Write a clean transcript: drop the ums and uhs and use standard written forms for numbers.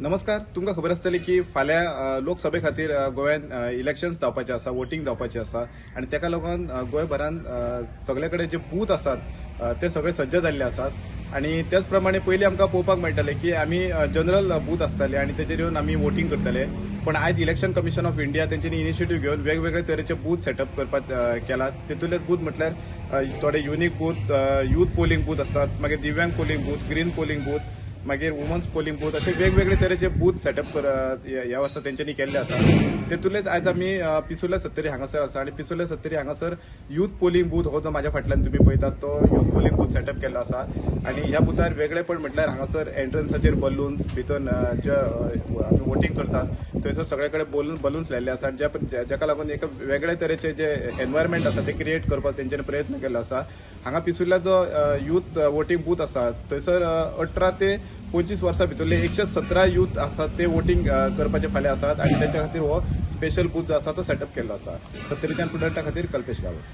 नमस्कार. तुमकां खबर आसतली की फाल्यां लोकसभे खातीर गोंयांत इलेक्शन्स जावपाचे आसा, वोटिंग जावपाचें आसा आनी ताका लागून गोंयभरांत सगळे कडेन जे बूथ आसात ते सगळे सज्ज जाल्ले आसात आनी त्याच प्रमाणे पयलीं आमकां पळोवपाक मेळटालें की आमी जनरल बूथ आसताले आनी ताचेर येवन आमी वोटिंग करताले. पण आयज इलेक्शन कमिशन ऑफ इंडिया तेंच्यांनी इनिशिएटीव्ह घेवन वेगवेगळे तरेचे बूथ सेटअप करपाक केला. तेतूंतले बूथ म्हटल्यार थोडे unique booth, youth polling booth आसात, मागीर दिव्यांग polling booth, green polling booth, मागीर वुमन्स पोलिंग बूथ असे वेगवेगळे तरेचे बूथ सेटअप ह्या वर्सा तेंच्यांनी केल्ले आसा. तेतूंतलेच आयज आमी पिसुल्या सत्तरी हांगासर आसा आनी पिसुल्या सत्तरी हांगासर यूथ पोलिंग बूथ हो जो म्हाज्या फाटल्यान तुमी पळयतात तो यूथ पोलिंग बूथ सेटअप केल्लो आसा आनी ह्या बुथार वेगळेपण म्हटल्यार हांगासर एंट्रन्साचेर बलून्स, भितर जे आमी वोटिंग करतात थंयसर सगळे कडेन बलून्स लायल्ले आसा जाका लागून एक वेगळे तरेचे जे एनवायरमेंट आसा ते क्रिएट करपाक तेंच्यांनी प्रयत्न केल्लो आसा. हांगा पिसुल्या जो यूथ वोटिंग बूथ आसा थंयसर 18 ते 25 वर्सां भितरले 117 यूथ आसात ते वोटिंग करपाचे फाल्यां आसात आनी ताच्या खातीर हो स्पेशल बूथ जो आसा तो सेटअप केल्लो आसा. सत्तरीच्यान प्रुडंटा खातीर कल्पेश गावस.